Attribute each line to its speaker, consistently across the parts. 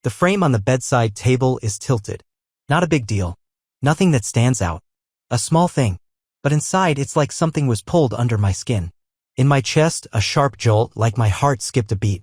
Speaker 1: The frame on the bedside table is tilted. Not a big deal. Nothing that stands out. A small thing. But inside it's like something was pulled under my skin. In my chest, a sharp jolt like my heart skipped a beat.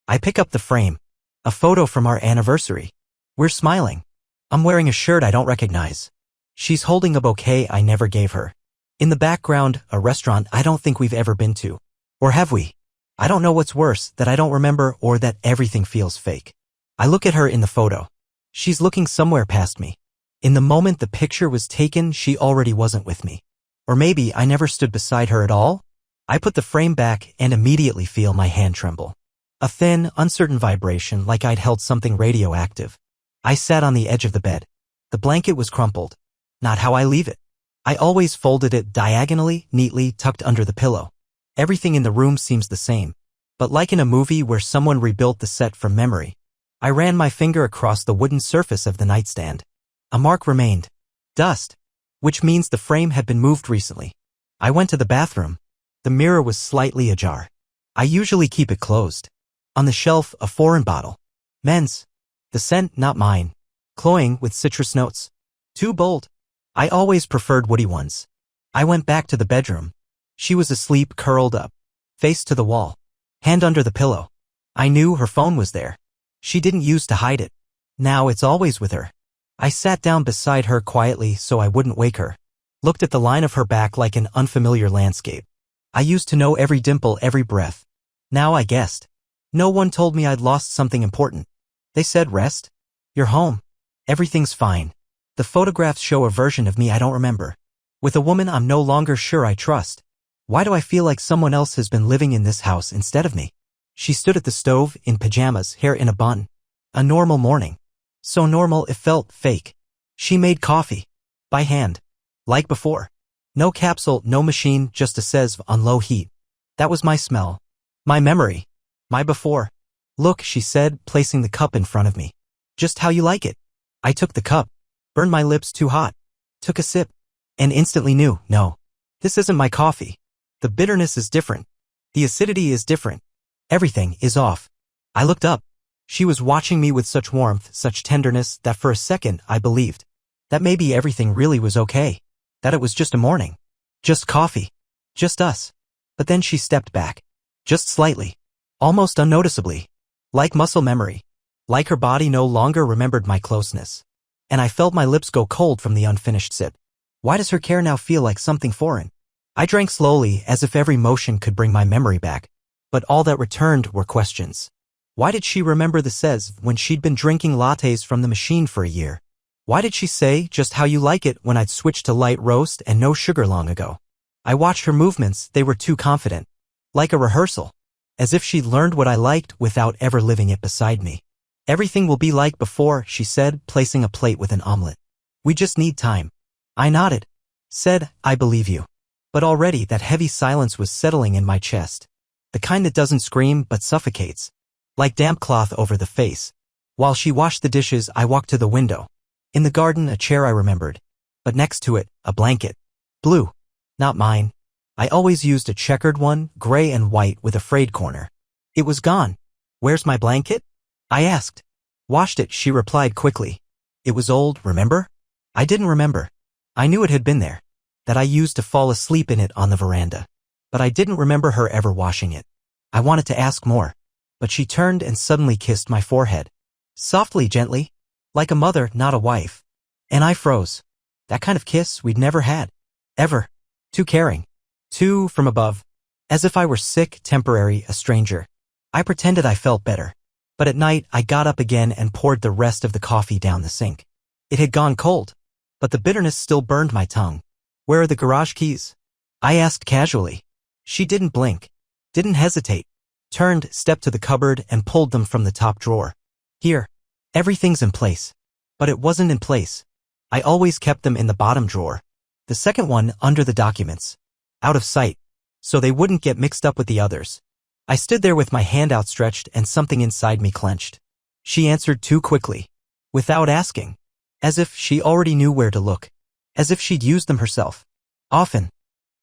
Speaker 1: I pick up the frame. A photo from our anniversary. We're smiling. I'm wearing a shirt I don't recognize. She's holding a bouquet I never gave her. In the background, a restaurant I don't think we've ever been to. Or have we? I don't know what's worse, that I don't remember or that everything feels fake. I look at her in the photo. She's looking somewhere past me. In the moment the picture was taken, she already wasn't with me. Or maybe I never stood beside her at all? I put the frame back and immediately feel my hand tremble. A thin, uncertain vibration like I'd held something radioactive. I sat on the edge of the bed. The blanket was crumpled. Not how I leave it. I always folded it diagonally, neatly tucked under the pillow. Everything in the room seems the same. But like in a movie where someone rebuilt the set from memory. I ran my finger across the wooden surface of the nightstand. A mark remained. Dust. Which means the frame had been moved recently. I went to the bathroom. The mirror was slightly ajar. I usually keep it closed. On the shelf, a foreign bottle. Men's. The scent, not mine. Cloying with citrus notes. Too bold. I always preferred woody ones. I went back to the bedroom. She was asleep, curled up. Face to the wall. Hand under the pillow. I knew her phone was there. She didn't use to hide it. Now it's always with her. I sat down beside her quietly so I wouldn't wake her. Looked at the line of her back like an unfamiliar landscape. I used to know every dimple, every breath. Now I guessed. No one told me I'd lost something important. They said, rest. You're home. Everything's fine. The photographs show a version of me I don't remember. With a woman I'm no longer sure I trust. Why do I feel like someone else has been living in this house instead of me? She stood at the stove, in pajamas, hair in a bun. A normal morning. So normal it felt fake. She made coffee. By hand. Like before. No capsule, no machine, just a seive on low heat. That was my smell. My memory. My before. Look, she said, placing the cup in front of me. Just how you like it. I took the cup. Burned my lips too hot. Took a sip. And instantly knew, no. This isn't my coffee. The bitterness is different. The acidity is different. Everything is off. I looked up. She was watching me with such warmth, such tenderness, that for a second I believed. That maybe everything really was okay. That it was just a morning. Just coffee. Just us. But then she stepped back. Just slightly. Almost unnoticeably. Like muscle memory. Like her body no longer remembered my closeness. And I felt my lips go cold from the unfinished sip. Why does her care now feel like something foreign? I drank slowly, as if every motion could bring my memory back. But all that returned were questions. Why did she remember the seive when she'd been drinking lattes from the machine for a year? Why did she say, just how you like it, when I'd switched to light roast and no sugar long ago? I watched her movements, they were too confident. Like a rehearsal. As if she'd learned what I liked without ever living it beside me. Everything will be like before, she said, placing a plate with an omelet. We just need time. I nodded. Said, I believe you. But already that heavy silence was settling in my chest. The kind that doesn't scream but suffocates. Like damp cloth over the face. While she washed the dishes, I walked to the window. In the garden, a chair I remembered. But next to it, a blanket. Blue. Not mine. I always used a checkered one, gray and white with a frayed corner. It was gone. Where's my blanket? I asked. Washed it, she replied quickly. It was old, remember? I didn't remember. I knew it had been there. That I used to fall asleep in it on the veranda. But I didn't remember her ever washing it. I wanted to ask more. But she turned and suddenly kissed my forehead. Softly, gently. Like a mother, not a wife. And I froze. That kind of kiss we'd never had. Ever. Too caring. Too from above. As if I were sick, temporary, a stranger. I pretended I felt better. But at night, I got up again and poured the rest of the coffee down the sink. It had gone cold. But the bitterness still burned my tongue. Where are the garage keys? I asked casually. She didn't blink. Didn't hesitate. Turned, stepped to the cupboard and pulled them from the top drawer. Here. Everything's in place. But it wasn't in place. I always kept them in the bottom drawer. The second one under the documents. Out of sight. So they wouldn't get mixed up with the others. I stood there with my hand outstretched and something inside me clenched. She answered too quickly. Without asking. As if she already knew where to look. As if she'd used them herself. Often.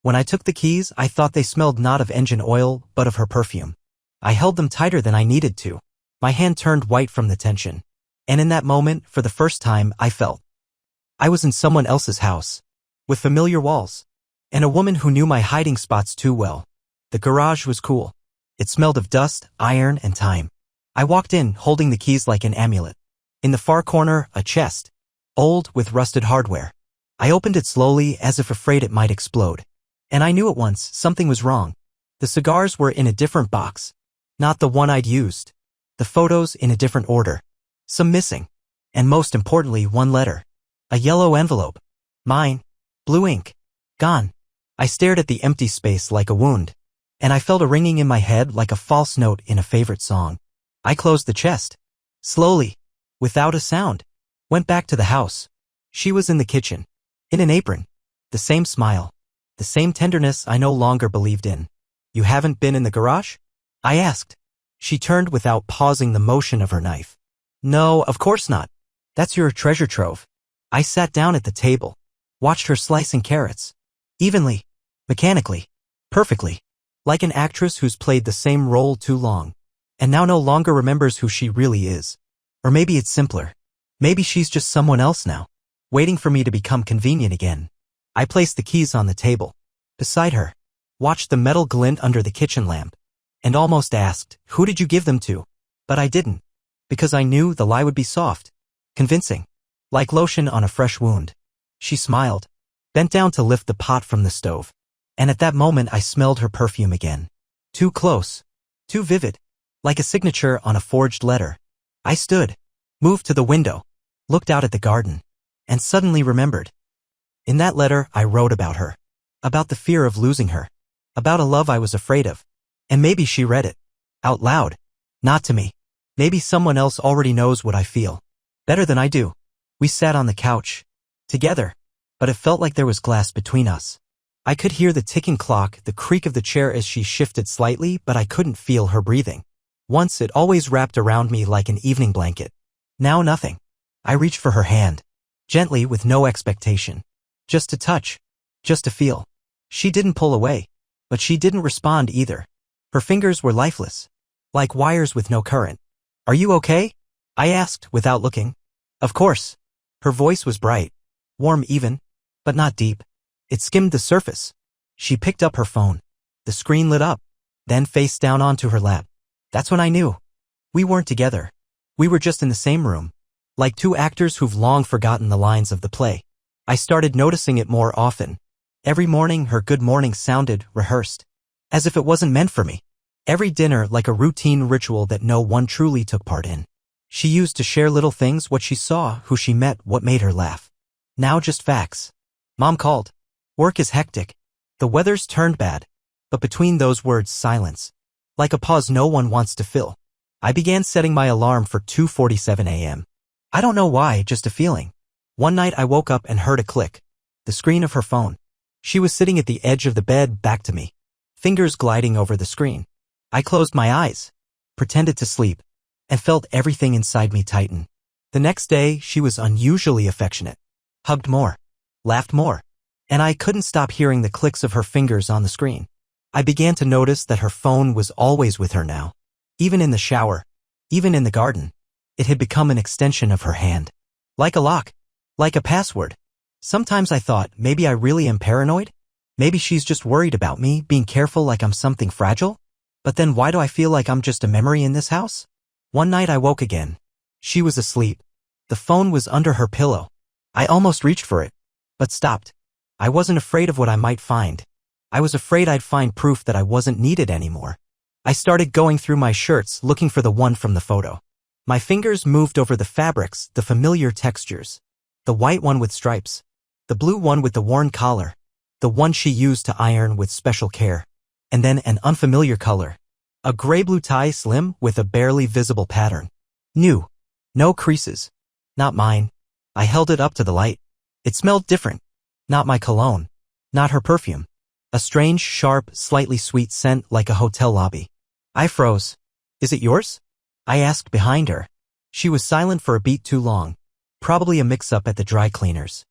Speaker 1: When I took the keys, I thought they smelled not of engine oil, but of her perfume. I held them tighter than I needed to. My hand turned white from the tension. And in that moment, for the first time, I felt I was in someone else's house, with familiar walls, and a woman who knew my hiding spots too well. The garage was cool. It smelled of dust, iron, and time. I walked in, holding the keys like an amulet. In the far corner, a chest, old with rusted hardware. I opened it slowly, as if afraid it might explode. And I knew at once something was wrong. The cigars were in a different box, not the one I'd used. The photos in a different order. Some missing. And most importantly, one letter. A yellow envelope. Mine. Blue ink. Gone. I stared at the empty space like a wound. And I felt a ringing in my head like a false note in a favorite song. I closed the chest. Slowly. Without a sound. Went back to the house. She was in the kitchen. In an apron. The same smile. The same tenderness I no longer believed in. You haven't been in the garage? I asked. She turned without pausing the motion of her knife. No, of course not. That's your treasure trove. I sat down at the table. Watched her slicing carrots. Evenly. Mechanically. Perfectly. Like an actress who's played the same role too long. And now no longer remembers who she really is. Or maybe it's simpler. Maybe she's just someone else now, waiting for me to become convenient again. I placed the keys on the table, beside her, watched the metal glint under the kitchen lamp, and almost asked, "Who did you give them to?" But I didn't, because I knew the lie would be soft, convincing, like lotion on a fresh wound. She smiled, bent down to lift the pot from the stove, and at that moment I smelled her perfume again. Too close, too vivid, like a signature on a forged letter. I stood, moved to the window, looked out at the garden, and suddenly remembered. In that letter, I wrote about her, about the fear of losing her, about a love I was afraid of. And maybe she read it, out loud, not to me. Maybe someone else already knows what I feel, better than I do. We sat on the couch, together, but it felt like there was glass between us. I could hear the ticking clock, the creak of the chair as she shifted slightly, but I couldn't feel her breathing. Once it always wrapped around me like an evening blanket. Now nothing. I reached for her hand, gently with no expectation. Just to touch, just to feel. She didn't pull away, but she didn't respond either. Her fingers were lifeless, like wires with no current. "Are you okay?" I asked without looking. Of course. Her voice was bright, warm even, but not deep. It skimmed the surface. She picked up her phone. The screen lit up, then face down onto her lap. That's when I knew. We weren't together. We were just in the same room, like two actors who've long forgotten the lines of the play. I started noticing it more often. Every morning her good morning sounded rehearsed, as if it wasn't meant for me. Every dinner like a routine ritual that no one truly took part in. She used to share little things, what she saw, who she met, what made her laugh. Now just facts. Mom called. Work is hectic. The weather's turned bad. But between those words, silence. Like a pause no one wants to fill. I began setting my alarm for 2:47 a.m. I don't know why, just a feeling. One night I woke up and heard a click. The screen of her phone. She was sitting at the edge of the bed, back to me. Fingers gliding over the screen. I closed my eyes, pretended to sleep, and felt everything inside me tighten. The next day, she was unusually affectionate. Hugged more. Laughed more. And I couldn't stop hearing the clicks of her fingers on the screen. I began to notice that her phone was always with her now. Even in the shower. Even in the garden. It had become an extension of her hand. Like a lock. Like a password. Sometimes I thought, maybe I really am paranoid? Maybe she's just worried about me, being careful like I'm something fragile? But then why do I feel like I'm just a memory in this house? One night I woke again. She was asleep. The phone was under her pillow. I almost reached for it, but stopped. I wasn't afraid of what I might find. I was afraid I'd find proof that I wasn't needed anymore. I started going through my shirts, looking for the one from the photo. My fingers moved over the fabrics, the familiar textures. The white one with stripes. The blue one with the worn collar. The one she used to iron with special care. And then an unfamiliar color. A gray-blue tie, slim, with a barely visible pattern. New. No creases. Not mine. I held it up to the light. It smelled different. Not my cologne. Not her perfume. A strange, sharp, slightly sweet scent like a hotel lobby. I froze. Is it yours? I asked behind her. She was silent for a beat too long. Probably a mix-up at the dry cleaners.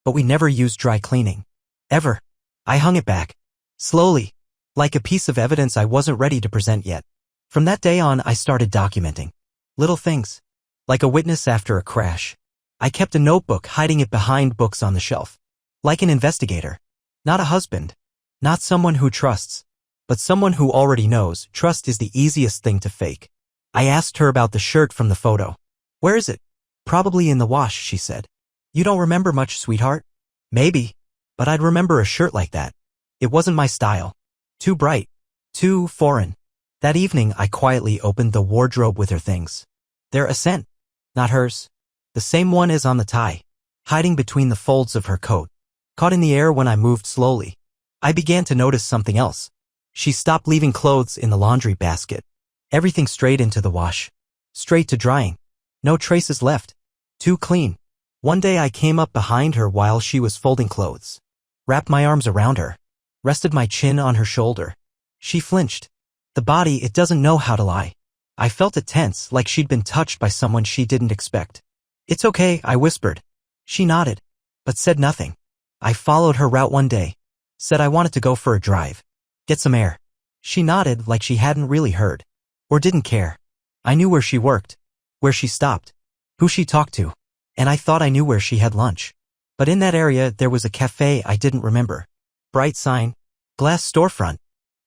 Speaker 1: But we never used dry cleaning. Ever. I hung it back. Slowly. Like a piece of evidence I wasn't ready to present yet. From that day on, I started documenting. Little things. like a witness after a crash. I kept a notebook, hiding it behind books on the shelf. Like an investigator. Not a husband. Not someone who trusts. But someone who already knows. Trust is the easiest thing to fake. I asked her about the shirt from the photo. Where is it? Probably in the wash, she said. You don't remember much, sweetheart? Maybe. But I'd remember a shirt like that. It wasn't my style. Too bright. Too foreign. That evening, I quietly opened the wardrobe with her things. They're a scent. Not hers. The same one as on the tie. Hiding between the folds of her coat. Caught in the air when I moved slowly. I began to notice something else. She stopped leaving clothes in the laundry basket. Everything straight into the wash. Straight to drying. No traces left. Too clean. One day I came up behind her while she was folding clothes. Wrapped my arms around her. Rested my chin on her shoulder. She flinched. The body, it doesn't know how to lie. I felt it tense, like she'd been touched by someone she didn't expect. It's okay, I whispered. She nodded, but said nothing. I followed her route one day. Said I wanted to go for a drive. Get some air. She nodded like she hadn't really heard. Or didn't care. I knew where she worked. Where she stopped. Who she talked to. And I thought I knew where she had lunch. But in that area there was a cafe I didn't remember. Bright sign. Glass storefront.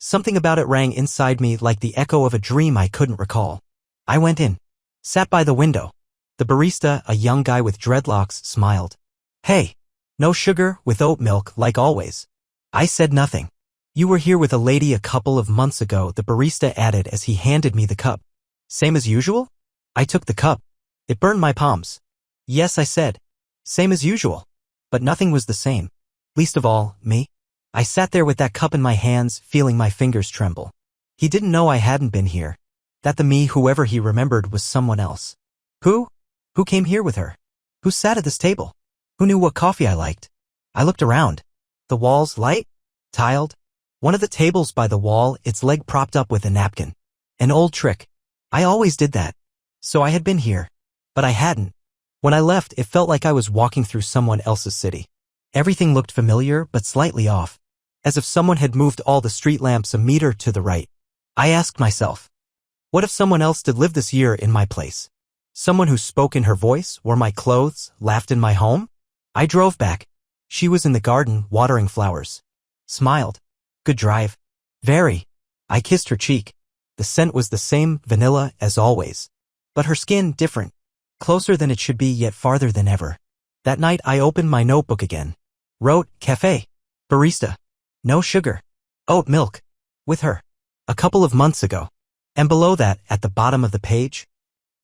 Speaker 1: Something about it rang inside me like the echo of a dream I couldn't recall. I went in. Sat by the window. The barista, a young guy with dreadlocks, smiled. Hey. No sugar, with oat milk, like always. I said nothing. You were here with a lady a couple of months ago, the barista added as he handed me the cup. Same as usual? I took the cup. It burned my palms. Yes, I said. Same as usual. But nothing was the same. Least of all, me. I sat there with that cup in my hands, feeling my fingers tremble. He didn't know I hadn't been here. That the me, whoever he remembered, was someone else. Who? Who came here with her? Who sat at this table? Who knew what coffee I liked? I looked around. The walls light? Tiled? One of the tables by the wall, its leg propped up with a napkin. An old trick. I always did that. So I had been here. But I hadn't. When I left, it felt like I was walking through someone else's city. Everything looked familiar, but slightly off. As if someone had moved all the street lamps a meter to the right. I asked myself, what if someone else did live this year in my place? Someone who spoke in her voice, wore my clothes, laughed in my home? I drove back. She was in the garden, watering flowers. Smiled. Good drive. Very. I kissed her cheek. The scent was the same, vanilla, as always. But her skin, different. Closer than it should be, yet farther than ever. That night I opened my notebook again. Wrote, cafe. Barista. No sugar. Oat milk. With her. A couple of months ago. And below that, at the bottom of the page.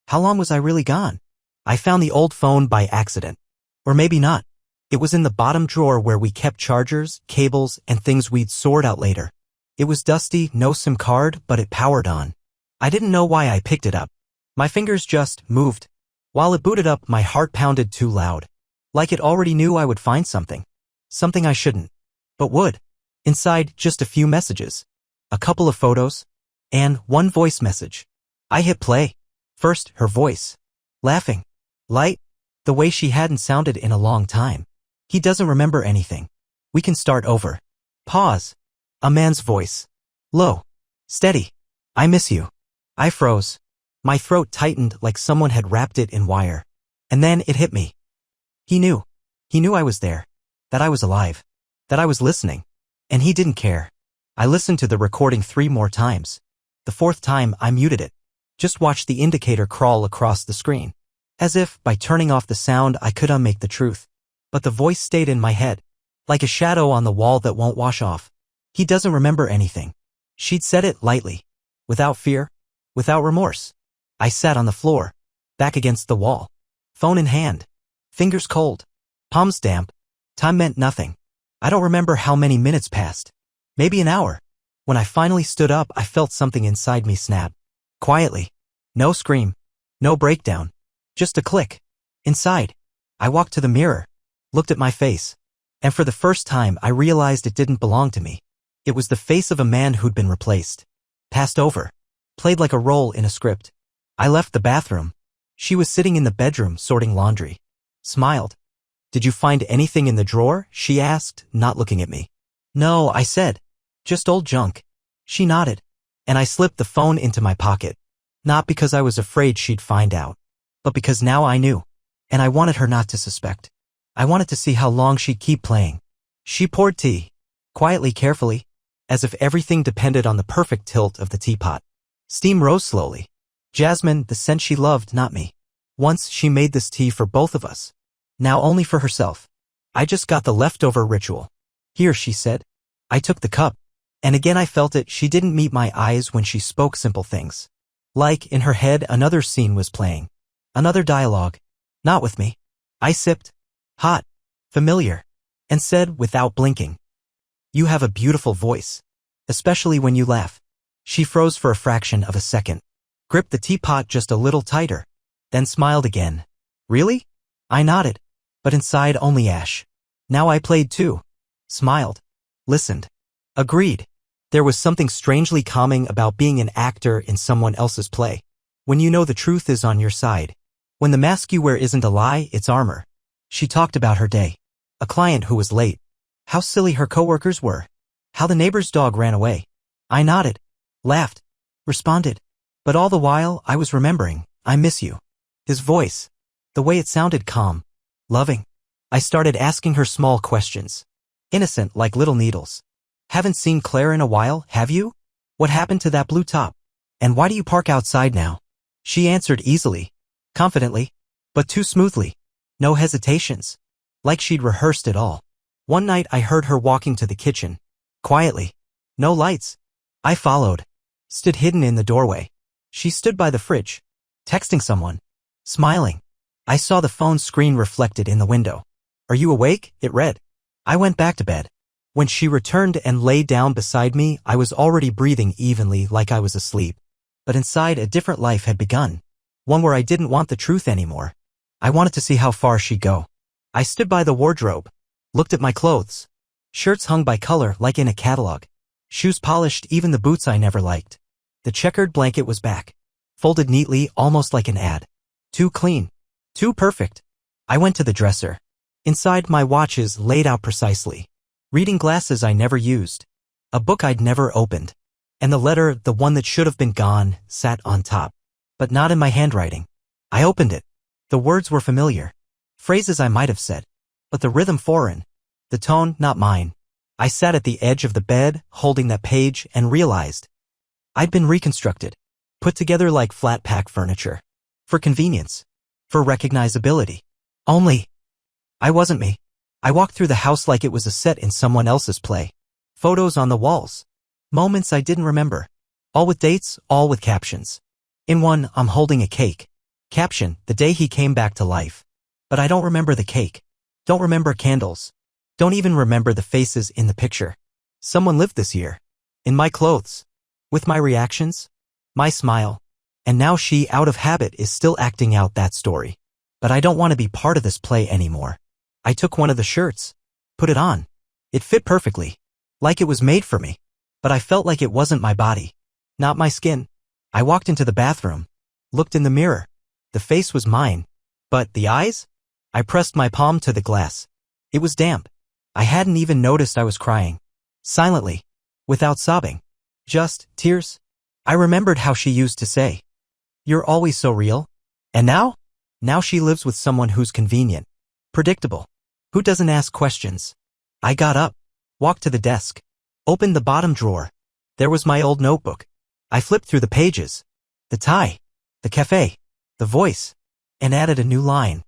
Speaker 1: How long was I really gone? I found the old phone by accident. Or maybe not. It was in the bottom drawer where we kept chargers, cables, and things we'd sort out later. It was dusty, no SIM card, but it powered on. I didn't know why I picked it up. My fingers just moved. While it booted up, my heart pounded too loud. Like it already knew I would find something. Something I shouldn't. But would. Inside, just a few messages. A couple of photos. And one voice message. I hit play. First, her voice. Laughing. Light. The way she hadn't sounded in a long time. He doesn't remember anything. We can start over. Pause. A man's voice. Low. Steady. I miss you. I froze. My throat tightened like someone had wrapped it in wire. And then it hit me. He knew. He knew I was there. That I was alive. That I was listening. And he didn't care. I listened to the recording 3 more times. The 4th time, I muted it. Just watched the indicator crawl across the screen. As if, by turning off the sound, I could unmake the truth. But the voice stayed in my head. Like a shadow on the wall that won't wash off. He doesn't remember anything. She'd said it lightly. Without fear. Without remorse. I sat on the floor. Back against the wall. Phone in hand. Fingers cold. Palms damp. Time meant nothing. I don't remember how many minutes passed. Maybe an hour. When I finally stood up, I felt something inside me snap. Quietly. No scream. No breakdown. Just a click. Inside. I walked to the mirror. Looked at my face. And for the first time, I realized it didn't belong to me. It was the face of a man who'd been replaced. Passed over. Played like a role in a script. I left the bathroom. She was sitting in the bedroom sorting laundry. Smiled. Did you find anything in the drawer? She asked, not looking at me. No, I said. Just old junk. She nodded. And I slipped the phone into my pocket. Not because I was afraid she'd find out. but because now I knew. And I wanted her not to suspect. I wanted to see how long she'd keep playing. She poured tea, quietly, carefully, as if everything depended on the perfect tilt of the teapot. Steam rose slowly. Jasmine, the scent she loved, not me. Once she made this tea for both of us. Now only for herself. I just got the leftover ritual. Here, she said. I took the cup. And again I felt it. She didn't meet my eyes when she spoke simple things. Like, in her head, another scene was playing. Another dialogue. Not with me. I sipped. Hot. Familiar. And said, without blinking. You have a beautiful voice. Especially when you laugh. She froze for a fraction of a second. Gripped the teapot just a little tighter. Then smiled again. Really? I nodded. But inside only ash. Now I played too. Smiled. Listened. Agreed. There was something strangely calming about being an actor in someone else's play. When you know the truth is on your side. When the mask you wear isn't a lie, it's armor. She talked about her day. A client who was late. How silly her coworkers were. How the neighbor's dog ran away. I nodded. Laughed. Responded. But all the while, I was remembering, I miss you. His voice. The way it sounded calm. Loving. I started asking her small questions. Innocent like little needles. Haven't seen Claire in a while, have you? What happened to that blue top? And why do you park outside now? She answered easily. Confidently. But too smoothly. No hesitations. Like she'd rehearsed it all. One night I heard her walking to the kitchen. Quietly. No lights. I followed. Stood hidden in the doorway. She stood by the fridge. Texting someone. Smiling. I saw the phone screen reflected in the window. Are you awake? It read. I went back to bed. When she returned and lay down beside me, I was already breathing evenly like I was asleep. But inside a different life had begun. One where I didn't want the truth anymore. I wanted to see how far she'd go. I stood by the wardrobe. Looked at my clothes. Shirts hung by color like in a catalog. Shoes polished, even the boots I never liked. The checkered blanket was back. Folded neatly, almost like an ad. Too clean. Too perfect. I went to the dresser. Inside, my watches laid out precisely. Reading glasses I never used. A book I'd never opened. And the letter, the one that should have been gone, sat on top. But not in my handwriting. I opened it. The words were familiar. Phrases I might have said. But the rhythm foreign. The tone, not mine. I sat at the edge of the bed, holding that page, and realized. I'd been reconstructed. Put together like flat-pack furniture. For convenience. For recognizability. Only. I wasn't me. I walked through the house like it was a set in someone else's play. Photos on the walls. Moments I didn't remember. All with dates, all with captions. In one, I'm holding a cake. Caption, the day he came back to life. But I don't remember the cake. Don't remember candles. Don't even remember the faces in the picture. Someone lived this year. In my clothes. With my reactions. My smile. And now she, out of habit, is still acting out that story. But I don't want to be part of this play anymore. I took one of the shirts. Put it on. It fit perfectly. Like it was made for me. But I felt like it wasn't my body. Not my skin. I walked into the bathroom. Looked in the mirror. The face was mine. But the eyes? I pressed my palm to the glass. It was damp. I hadn't even noticed I was crying. Silently. Without sobbing. Just tears. I remembered how she used to say, "You're always so real." And now? Now she lives with someone who's convenient. Predictable. Who doesn't ask questions? I got up. Walked to the desk. Opened the bottom drawer. There was my old notebook. I flipped through the pages. The tie. The cafe. The voice. And added a new line.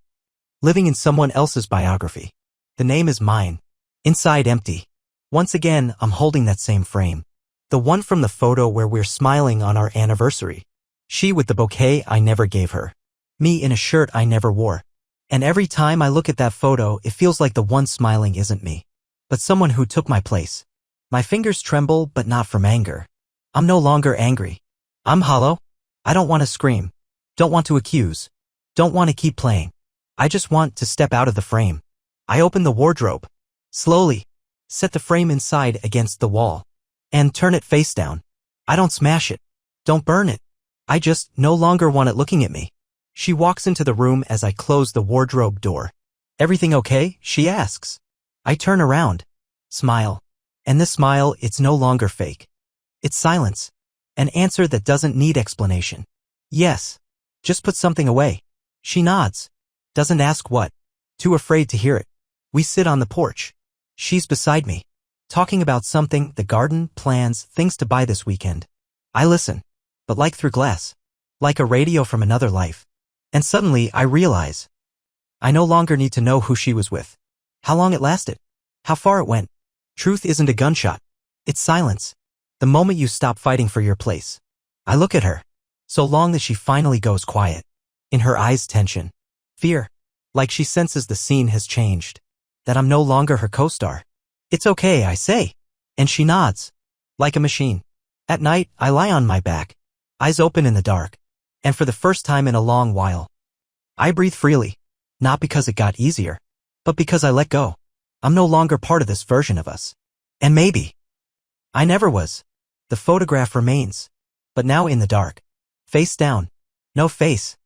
Speaker 1: Living in someone else's biography. The name is mine. Inside empty. Once again, I'm holding that same frame. The one from the photo where we're smiling on our anniversary. She with the bouquet I never gave her. Me in a shirt I never wore. And every time I look at that photo, it feels like the one smiling isn't me, but someone who took my place. My fingers tremble, but not from anger. I'm no longer angry. I'm hollow. I don't want to scream. Don't want to accuse. Don't want to keep playing. I just want to step out of the frame. I open the wardrobe. Slowly. Set the frame inside against the wall. And turn it face down. I don't smash it. Don't burn it. I just no longer want it looking at me. She walks into the room as I close the wardrobe door. Everything okay? She asks. I turn around. Smile. And this smile, it's no longer fake. It's silence. An answer that doesn't need explanation. Yes. Just put something away. She nods. Doesn't ask what. Too afraid to hear it. We sit on the porch. She's beside me. Talking about something, the garden, plans, things to buy this weekend. I listen. But like through glass. Like a radio from another life. And suddenly I realize. I no longer need to know who she was with. How long it lasted. How far it went. Truth isn't a gunshot. It's silence. The moment you stop fighting for your place. I look at her. So long that she finally goes quiet. In her eyes tension. Fear. Like she senses the scene has changed. That I'm no longer her co-star. It's okay, I say. And she nods. Like a machine. At night, I lie on my back. Eyes open in the dark. And for the first time in a long while, I breathe freely. Not because it got easier, but because I let go. I'm no longer part of this version of us. And maybe I never was. The photograph remains. But now in the dark. Face down. No face.